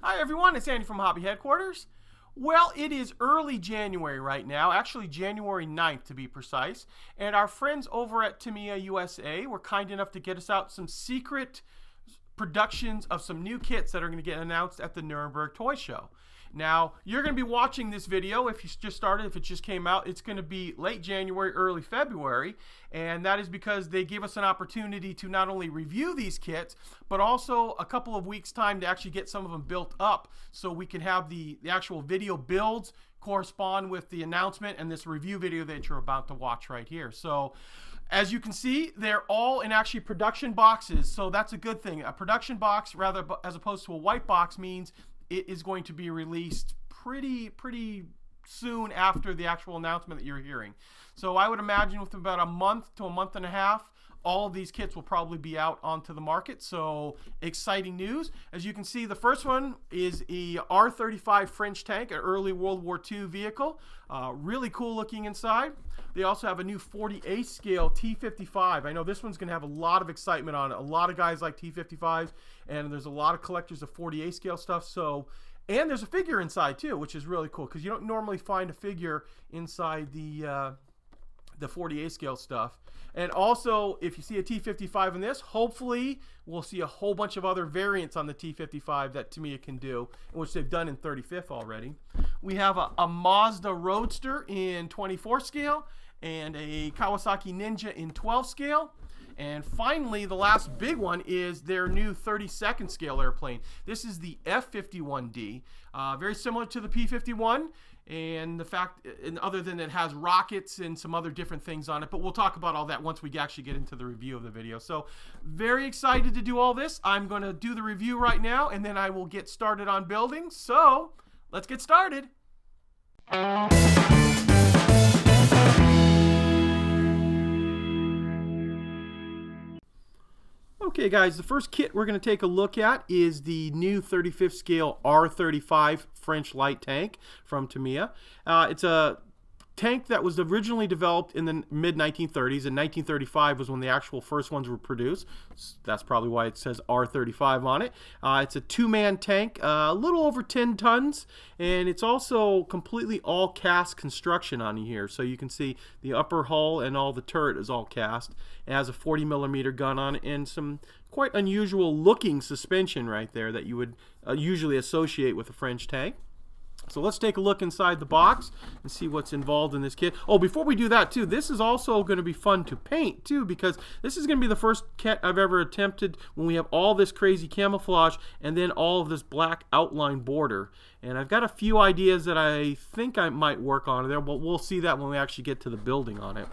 Hi everyone, it's Andy from Hobby Headquarters. Well, it is early January right now, actually January 9th to be precise, and our friends over at Tamiya USA were kind enough to get us out some secret productions of some new kits that are going to get announced at the Nuremberg Toy Show. Now, you're going to be watching this video if you just started, if it just came out. It's going to be late January, early February, and that is because they gave us an opportunity to not only review these kits, but also a couple of weeks' time to actually get some of them built up so we can have the actual video builds correspond with the announcement and this review video that you're about to watch right here. So, as you can see, they're all in actually production boxes, so that's a good thing. A production box, rather as opposed to a white box, means it is going to be released pretty soon after the actual announcement that you're hearing. So I would imagine within about a month to a month and a half, all of these kits will probably be out onto the market. So exciting news. As you can see, the first one is a R35 French Tank, an early World War II vehicle. Really cool looking inside. They also have a new 40A scale T55. I know this one's going to have a lot of excitement on it. A lot of guys like T55s, and there's a lot of collectors of 40A scale stuff. So, and there's a figure inside too, which is really cool because you don't normally find a figure inside the 40A scale stuff. And also, if you see a T55 in this, hopefully we'll see a whole bunch of other variants on the T55 that Tamiya can do, which they've done in 35th already. We have a Mazda Roadster in 24 scale and a Kawasaki Ninja in 12 scale. And finally, the last big one is their new 32nd scale airplane. This is the F51D, very similar to the P51. And the fact, and other than it has rockets and some other different things on it, but we'll talk about all that once we actually get into the review of the video. So very excited to do all this. I'm going to do the review right now, and then I will get started on building. So let's get started. Okay guys, the first kit we're going to take a look at is the new 35th scale R35 French light tank from Tamiya. It's a tank that was originally developed in the mid-1930s, and 1935 was when the actual first ones were produced. That's probably why it says R35 on it. It's a two-man tank, a little over 10 tons, and it's also completely all cast construction on here. So you can see the upper hull and all the turret is all cast. It has a 40mm gun on it and some quite unusual looking suspension right there that you would usually associate with a French tank. So let's take a look inside the box and see what's involved in this kit. Oh, before we do that too, this is also going to be fun to paint too, because this is going to be the first kit I've ever attempted when we have all this crazy camouflage and then all of this black outline border. And I've got a few ideas that I think I might work on there, but we'll see that when we actually get to the building on it.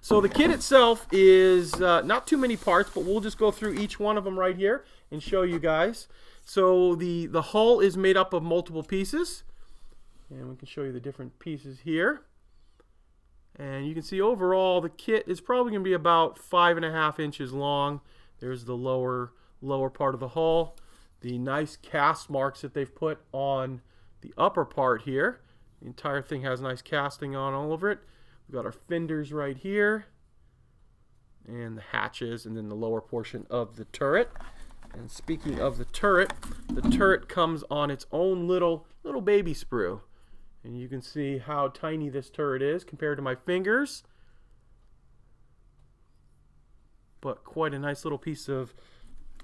So the kit itself is not too many parts, but we'll just go through each one of them right here and show you guys. So the hull is made up of multiple pieces, and we can show you the different pieces here. And you can see overall the kit is probably going to be about 5.5 inches long. There's the lower part of the hull. The nice cast marks that they've put on the upper part here. The entire thing has nice casting on all over it. We've got our fenders right here, and the hatches, and then the lower portion of the turret. And speaking of the turret comes on its own little baby sprue. And you can see how tiny this turret is compared to my fingers. But quite a nice little piece of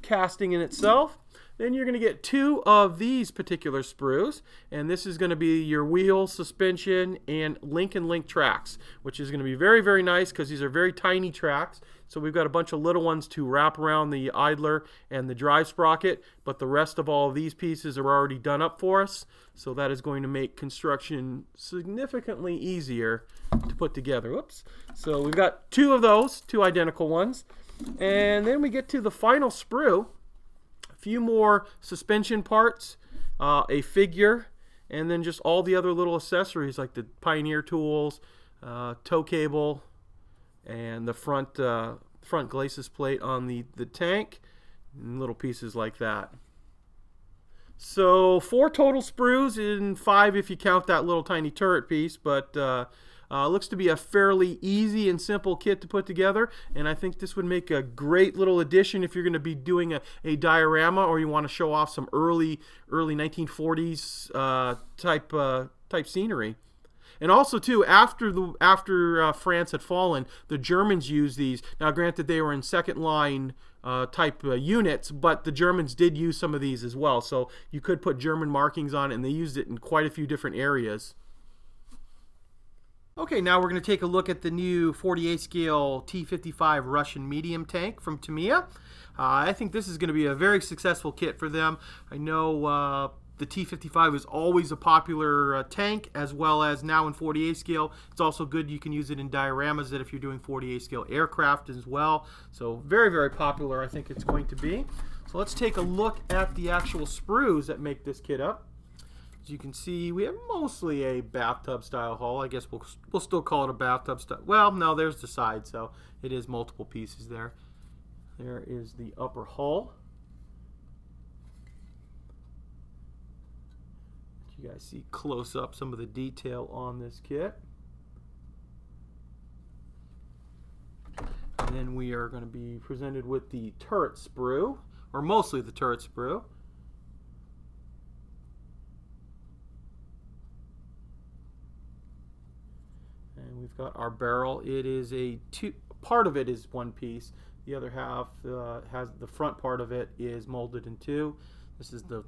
casting in itself. Then you're going to get two of these particular sprues, and this is going to be your wheel, suspension, and link tracks, which is going to be very nice because these are very tiny tracks. So we've got a bunch of little ones to wrap around the idler and the drive sprocket, but the rest of all of these pieces are already done up for us. So that is going to make construction significantly easier to put together. Whoops. So we've got two of those, two identical ones. And then we get to the final sprue. A few more suspension parts, a figure, and then just all the other little accessories like the Pioneer tools, tow cable, and the front glacis plate on the tank, and little pieces like that. So 4 total sprues, and 5 if you count that little tiny turret piece, but Looks to be a fairly easy and simple kit to put together, and I think this would make a great little addition if you're going to be doing a diorama, or you want to show off some early 1940s type scenery. And also, too, after France had fallen, the Germans used these. Now, granted, they were in second line type units, but the Germans did use some of these as well. So you could put German markings on it, and they used it in quite a few different areas. Okay, now we're going to take a look at the new 48 scale T55 Russian medium tank from Tamiya. I think this is going to be a very successful kit for them. I know the T55 is always a popular tank, as well as now in 48 scale. It's also good you can use it in dioramas that if you're doing 48 scale aircraft as well. So very, very popular I think it's going to be. So let's take a look at the actual sprues that make this kit up. As you can see, we have mostly a bathtub style hull. I guess we'll still call it a bathtub style. Well, no, there's the side, so it is multiple pieces there. There is the upper hull. You guys see close up some of the detail on this kit. And then we are going to be presented with the turret sprue, or mostly the turret sprue. And we've got our barrel. It is part of it is one piece. The other half has the front part of it is molded in two. This is the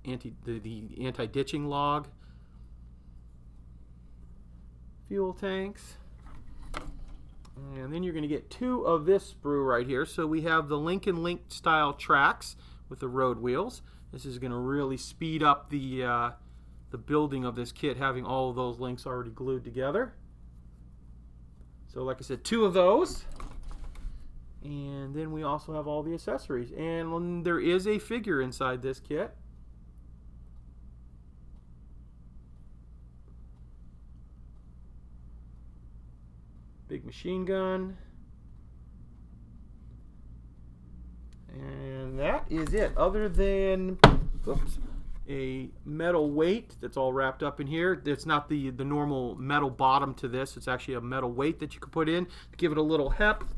anti-ditching log, fuel tanks, and then you're going to get two of this sprue right here. So we have the Lincoln Link style tracks with the road wheels. This is going to really speed up the building of this kit, having all of those links already glued together. So like I said, two of those. And then we also have all the accessories, and there is a figure inside this kit. Big machine gun, and that is it, other than a metal weight that's all wrapped up in here. It's not the normal metal bottom to this. It's actually a metal weight that you can put in to give it a little heft,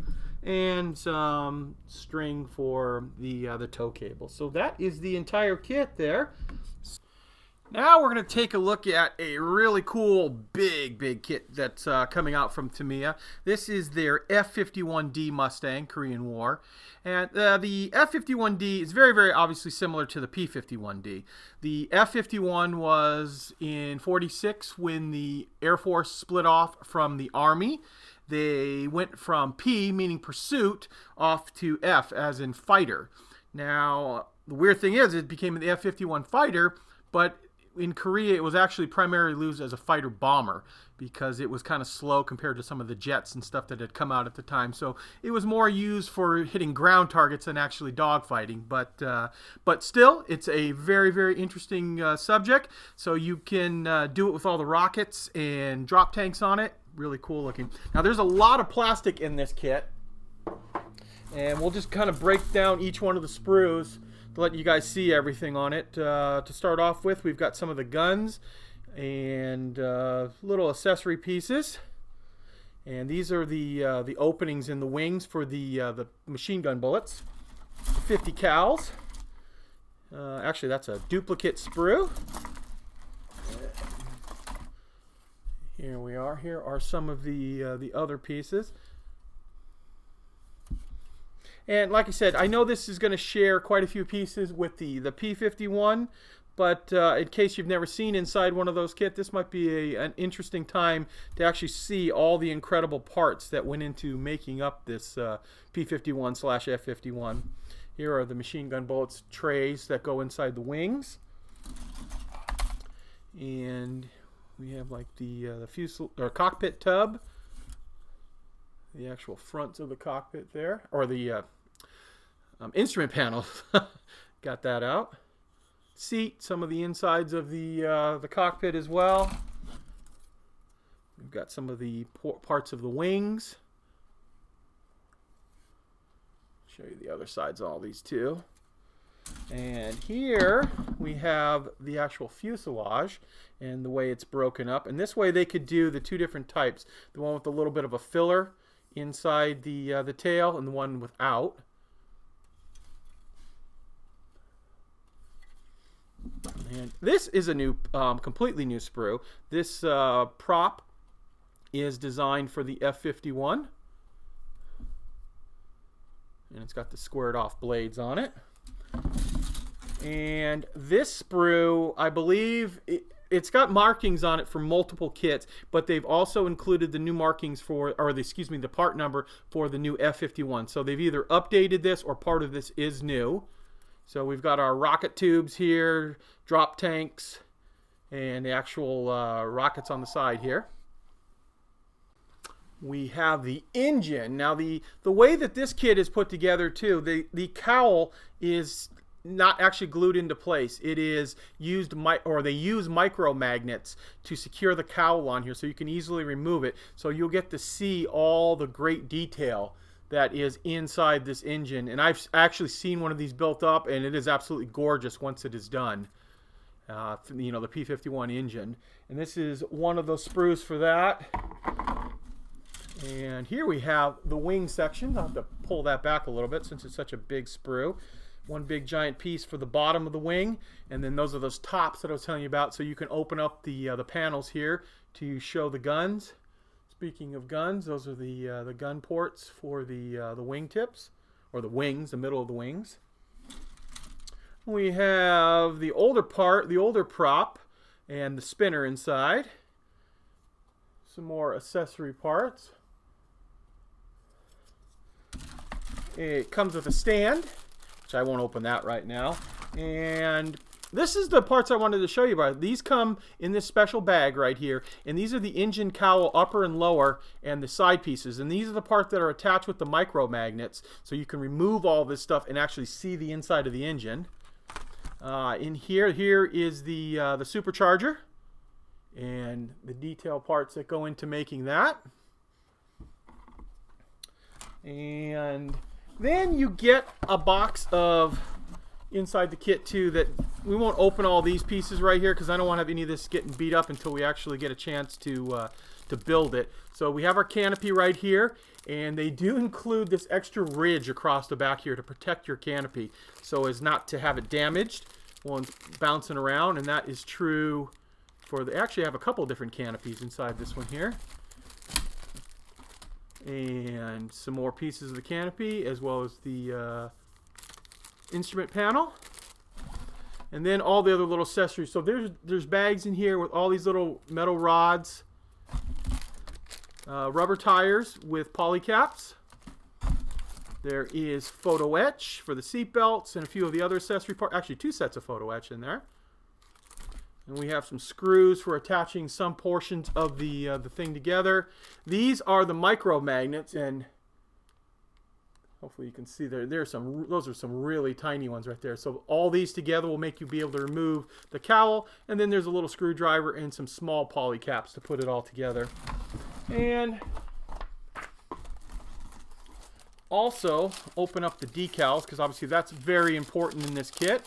and some string for the tow cable. So that is the entire kit there. Now we're going to take a look at a really cool big kit that's coming out from Tamiya. This is their F-51D Mustang, Korean War. And the F-51D is very, very obviously similar to the P-51D. The F-51 was in 46 when the Air Force split off from the Army. They went from P, meaning pursuit, off to F, as in fighter. Now, the weird thing is, it became the F-51 fighter, but in Korea, it was actually primarily used as a fighter bomber because it was kind of slow compared to some of the jets and stuff that had come out at the time. So it was more used for hitting ground targets than actually dogfighting. But still, it's a very, very interesting subject. So you can do it with all the rockets and drop tanks on it. Really cool looking. Now, there's a lot of plastic in this kit, and we'll just kind of break down each one of the sprues to let you guys see everything on it. To start off with, we've got some of the guns and little accessory pieces, and these are the openings in the wings for the machine gun bullets. 50 cowls. Actually, that's a duplicate sprue. Here we are. Here are some of the other pieces. And like I said, I know this is going to share quite a few pieces with the P-51, but in case you've never seen inside one of those kits, this might be an interesting time to actually see all the incredible parts that went into making up this P-51/F-51. Here are the machine gun bullets trays that go inside the wings. And we have like the cockpit tub, the actual front of the cockpit there, or the instrument panel. Got that out. Seat, some of the insides of the cockpit as well. We've got some of the parts of the wings. Show you the other sides of all these too. And here we have the actual fuselage and the way it's broken up. And this way they could do the two different types. The one with a little bit of a filler inside the tail and the one without. And this is a new, completely new sprue. This prop is designed for the F51. And it's got the squared off blades on it. And this sprue, I believe, it's got markings on it for multiple kits, but they've also included the new markings for, or the part number for the new F51. So they've either updated this or part of this is new. So we've got our rocket tubes here, drop tanks, and the actual rockets on the side here. We have the engine. Now the way that this kit is put together too, the cowl is not actually glued into place. It is used, they use micro magnets to secure the cowl on here, so you can easily remove it. So you'll get to see all the great detail that is inside this engine. And I've actually seen one of these built up, and it is absolutely gorgeous once it is done. You know, the P51 engine. And this is one of those sprues for that. And here we have the wing section. I'll have to pull that back a little bit since it's such a big sprue. One big giant piece for the bottom of the wing, and then those are those tops that I was telling you about, so you can open up the panels here to show the guns. Speaking of guns, those are the gun ports for the wing tips, or the wings, the middle of the wings. We have the older part, the older prop, and the spinner inside. Some more accessory parts. It comes with a stand, which I won't open that right now. And this is the parts I wanted to show you about. These come in this special bag right here, and these are the engine cowl upper and lower and the side pieces. And these are the parts that are attached with the micro magnets, so you can remove all this stuff and actually see the inside of the engine. In here is the supercharger and the detail parts that go into making that. And then you get a box of inside the kit too, that we won't open all these pieces right here because I don't want to have any of this getting beat up until we actually get a chance to build it. So we have our canopy right here, and they do include this extra ridge across the back here to protect your canopy so as not to have it damaged while it's bouncing around. And that is true for they actually have a couple different canopies inside this one here. And some more pieces of the canopy, as well as the instrument panel, and then all the other little accessories. So there's bags in here with all these little metal rods, rubber tires with poly caps. There is photo etch for the seat belts and a few of the other accessory parts. Actually, 2 sets of photo etch in there. And we have some screws for attaching some portions of the thing together. These are the micro magnets, and hopefully you can see those are some really tiny ones right there. So all these together will make you be able to remove the cowl, and then there's a little screwdriver and some small poly caps to put it all together. And also open up the decals, because obviously that's very important in this kit.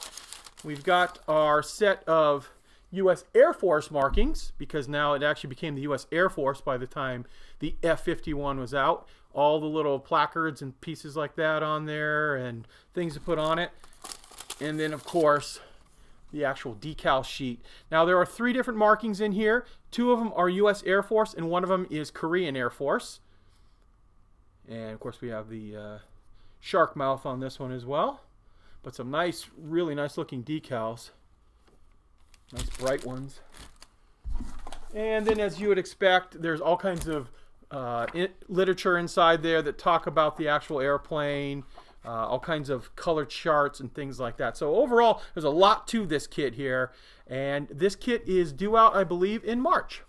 We've got our set of U.S. Air Force markings, because now it actually became the U.S. Air Force by the time the F51 was out. All the little placards and pieces like that on there and things to put on it. And then, of course, the actual decal sheet. Now, there are 3 different markings in here. 2 of them are U.S. Air Force, and 1 of them is Korean Air Force. And, of course, we have the shark mouth on this one as well. But some nice, really nice looking decals. Nice bright ones. And then, as you would expect, there's all kinds of literature inside there that talk about the actual airplane, all kinds of color charts and things like that. So overall, there's a lot to this kit here, and this kit is due out, I believe, in March.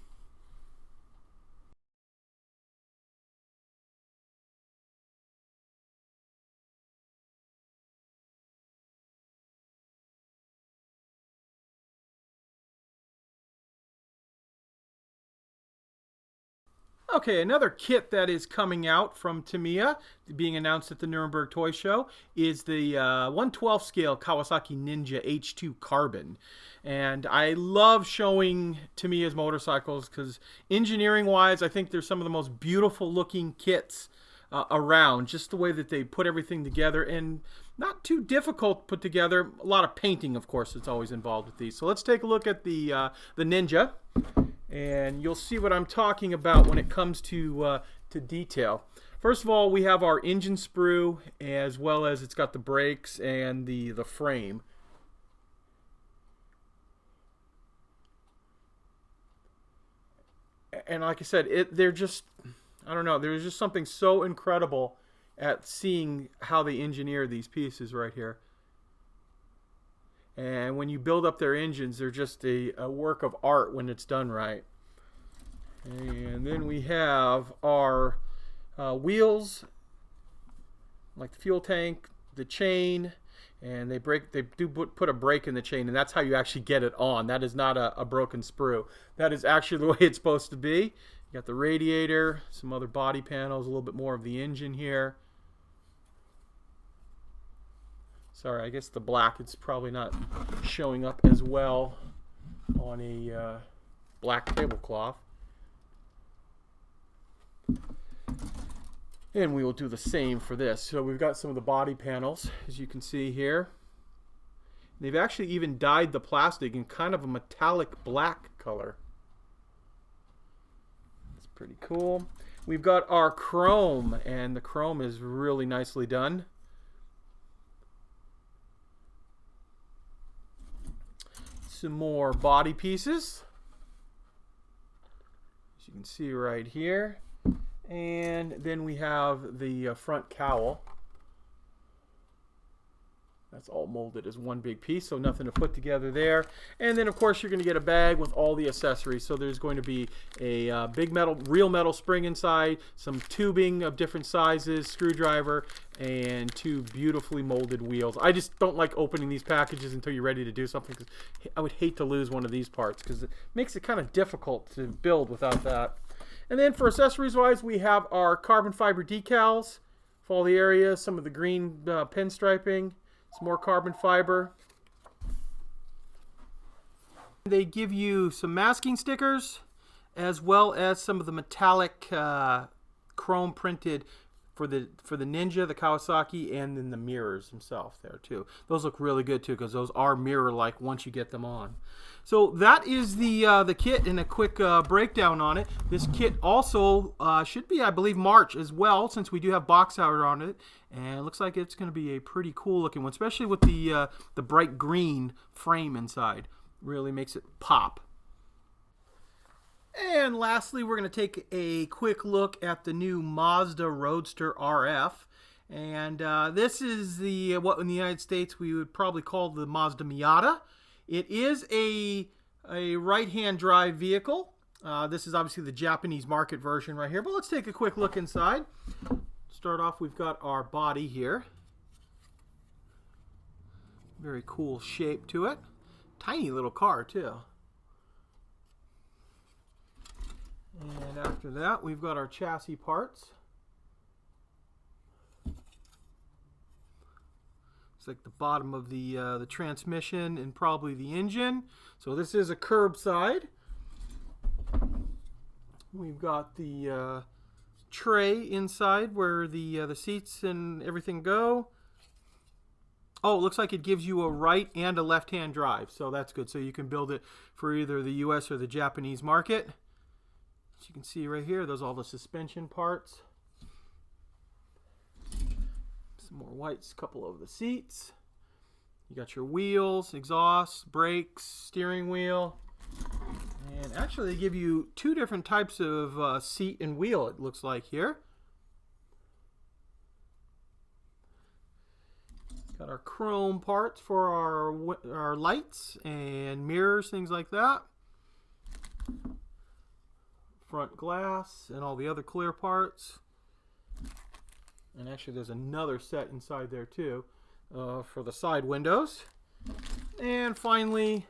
Okay, another kit that is coming out from Tamiya, being announced at the Nuremberg Toy Show, is the 1/12 scale Kawasaki Ninja H2 Carbon. And I love showing Tamiya's motorcycles because engineering-wise, I think they're some of the most beautiful looking kits around. Just the way that they put everything together, and not too difficult to put together. A lot of painting, of course, that's always involved with these. So let's take a look at the Ninja. And you'll see what I'm talking about when it comes to detail. First of all, we have our engine sprue, as well as it's got the brakes and the frame. And like I said, they're just, I don't know, there's just something so incredible at seeing how they engineer these pieces right here. And when you build up their engines, they're just a work of art when it's done right. And then we have our wheels, like the fuel tank, the chain, and they do put a brake in the chain, and that's how you actually get it on. That is not a broken sprue. That is actually the way it's supposed to be. You got the radiator, some other body panels, a little bit more of the engine here. Sorry, I guess the black, it's probably not showing up as well on a black tablecloth. And we will do the same for this. So we've got some of the body panels, as you can see here. They've actually even dyed the plastic in kind of a metallic black color. That's pretty cool. We've got our chrome, and the chrome is really nicely done. Some more body pieces, as you can see right here. And then we have the front cowl. That's all molded as one big piece, so nothing to put together there. And then, of course, you're going to get a bag with all the accessories. So there's going to be a big metal, real metal spring inside, some tubing of different sizes, screwdriver, and two beautifully molded wheels. I just don't like opening these packages until you're ready to do something, because I would hate to lose one of these parts, because it makes it kind of difficult to build without that. And then for accessories-wise, we have our carbon fiber decals for all the areas, some of the green pinstriping, some more carbon fiber. They give you some masking stickers, as well as some of the metallic chrome printed for the Ninja, the Kawasaki, and then the mirrors themselves there too. Those look really good too, because those are mirror-like once you get them on. So that is the kit, and a quick breakdown on it. This kit also should be, I believe, March as well, since we do have box art on it. And it looks like it's going to be a pretty cool looking one, especially with the bright green frame inside. Really makes it pop. And lastly, we're going to take a quick look at the new Mazda Roadster RF. And this is the what in the United States we would probably call the Mazda Miata. It is a right-hand drive vehicle. This is obviously the Japanese market version right here. But let's take a quick look inside. Start off, we've got our body here. Very cool shape to it. Tiny little car too. And after that, we've got our chassis parts. It's like the bottom of the transmission and probably the engine. So this is a curbside. We've got the tray inside where the seats and everything go. Oh, it looks like it gives you a right and a left-hand drive, so that's good. So you can build it for either the US or the Japanese market. As you can see right here, those are all the suspension parts. Some more whites, a couple of the seats. You got your wheels, exhaust, brakes, steering wheel. And actually they give you two different types of seat and wheel, it looks like here. Got our chrome parts for our lights and mirrors, things like that. Front glass and all the other clear parts. And actually there's another set inside there too for the side windows. And finally,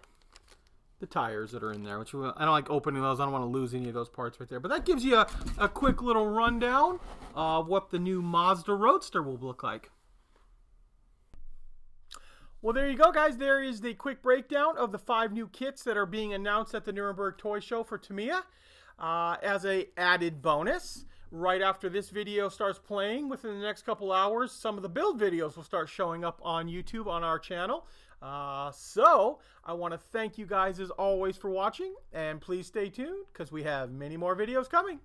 the tires that are in there, which I don't like opening those. I don't want to lose any of those parts right there. But that gives you a quick little rundown of what the new Mazda Roadster will look like. Well, there you go, guys. There is the quick breakdown of the 5 new kits that are being announced at the Nuremberg Toy Show for Tamiya. As a added bonus, right after this video starts playing, within the next couple hours, some of the build videos will start showing up on YouTube on our channel. So I want to thank you guys as always for watching, and please stay tuned because we have many more videos coming.